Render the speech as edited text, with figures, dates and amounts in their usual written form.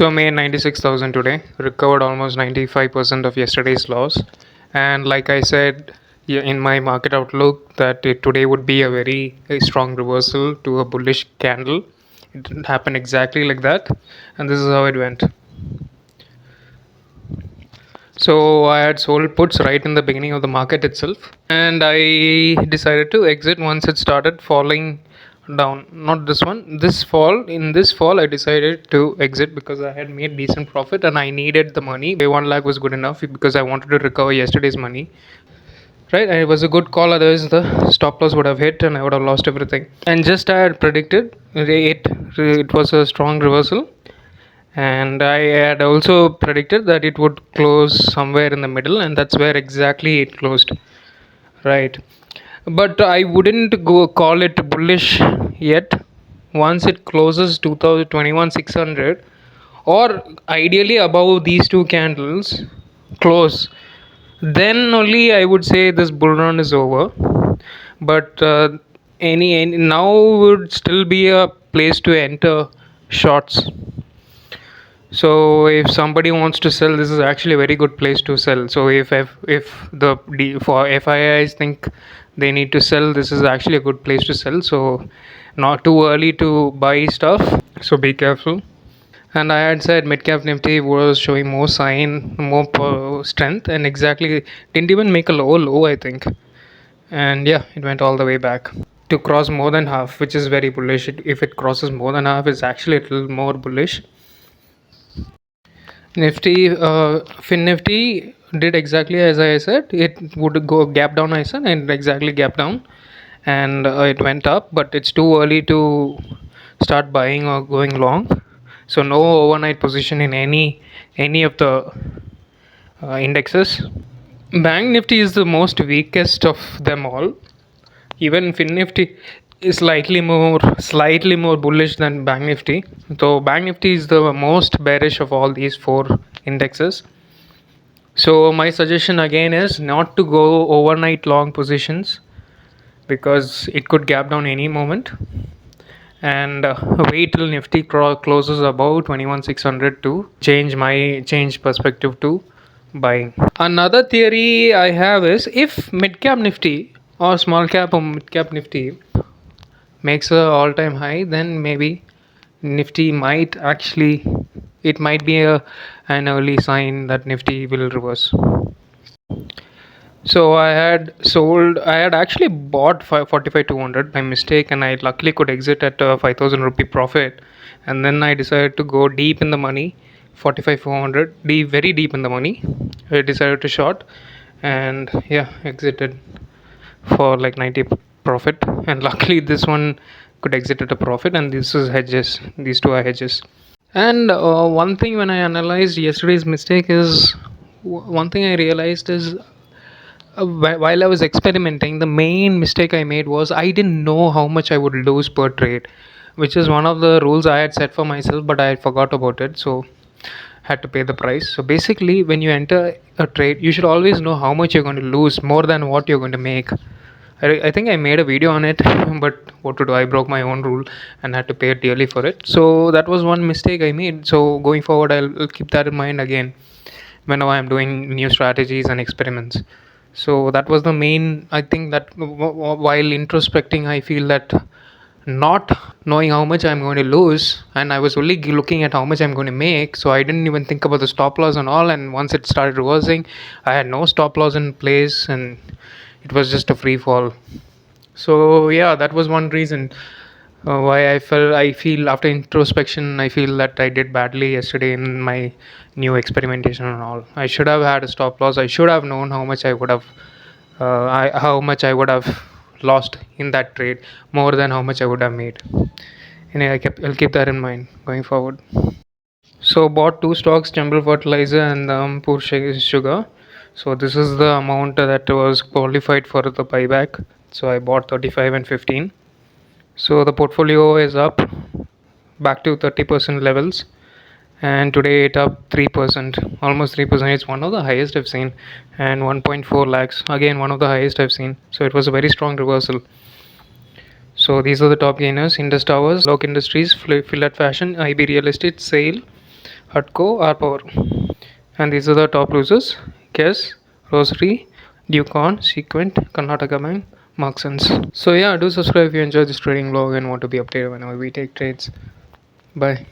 So made 96,000 today, recovered almost 95% of yesterday's loss. And like I said, yeah, in my market outlook, that today would be a strong reversal to a bullish candle. It didn't happen exactly like that, and this is how it went. So I had sold puts right in the beginning of the market itself, and I decided to exit once it started falling down. Not this one, this fall. In this fall, I decided to exit because I had made decent profit and I needed the money. 1 lakh was good enough because I wanted to recover yesterday's money. Right, and it was a good call. Otherwise, the stop loss would have hit and I would have lost everything. And just I had predicted, it was a strong reversal, and I had also predicted that it would close somewhere in the middle, and that's where exactly it closed. Right, but I wouldn't go call it bullish yet. Once it closes 2021 600, or ideally above these two candles close, then only I would say this bull run is over. But any now would still be a place to enter shorts. So if somebody wants to sell, this is actually a very good place to sell. So for FIIs think they need to sell, this is actually a good place to sell. So not too early to buy stuff. So be careful. And I had said mid-cap Nifty was showing more strength, and exactly didn't even make a low, I think. And yeah, it went all the way back to cross more than half, which is very bullish. If it crosses more than half, it's actually a little more bullish. Fin Nifty did exactly as I said. It would go gap down, I said, and exactly gap down, and it went up. But it's too early to start buying or going long. So no overnight position in any of the indexes. Bank Nifty is the most weakest of them all. Even Fin Nifty is slightly more bullish than Bank Nifty. So Bank Nifty is the most bearish of all these four indexes. So my suggestion again is not to go overnight long positions because it could gap down any moment, and wait till Nifty closes above 21,600 to change perspective to buying. Another theory I have is if mid cap Nifty or small cap or mid cap Nifty makes a all time high, then maybe Nifty might actually, it might be an early sign that Nifty will reverse. So I had actually bought 45,200 by mistake, and I luckily could exit at a 5,000 rupee profit. And then I decided to go deep in the money, 45,400, very deep in the money. I decided to short, and yeah, exited for like 90 profit. And luckily, this one could exit at a profit, and this is hedges. These two are hedges. And one thing when I analyzed yesterday's mistake is one thing I realized is while I was experimenting, the main mistake I made was I didn't know how much I would lose per trade, which is one of the rules I had set for myself, but I forgot about it, so had to pay the price. So basically, when you enter a trade, you should always know how much you're going to lose more than what you're going to make. I think I made a video on it, but what to do? I broke my own rule and had to pay dearly for it. So that was one mistake I made. So going forward, I'll keep that in mind again whenever I'm doing new strategies and experiments. So that was the main. I think that while introspecting, I feel that not knowing how much I'm going to lose, and I was only looking at how much I'm going to make, so I didn't even think about the stop loss and all. And once it started reversing, I had no stop loss in place, and it was just a free fall. So yeah, that was one reason why I feel after introspection, I feel that I did badly yesterday in my new experimentation and all. I should have had a stop loss. I should have known how much I would have how much I would have lost in that trade more than how much I would have made. And I'll keep that in mind going forward. So bought two stocks, Jumble Fertilizer and Ampur Sugar. So this is the amount that was qualified for the buyback. So I bought 35 and 15. So the portfolio is up back to 30% levels, and today it up 3%, almost 3%. It's one of the highest I've seen, and 1.4 lakhs, again one of the highest I've seen. So it was a very strong reversal. So these are the top gainers: Indus Towers, Lakh Industries, Fillet Fashion, IB Real Estate, Sale, Hutco, R Power. And these are the top losers: Guess, Rosary, Ducon, Sequent, Karnataka Bank, Marksons. So yeah, do subscribe if you enjoy this trading vlog and want to be updated whenever we take trades. Bye.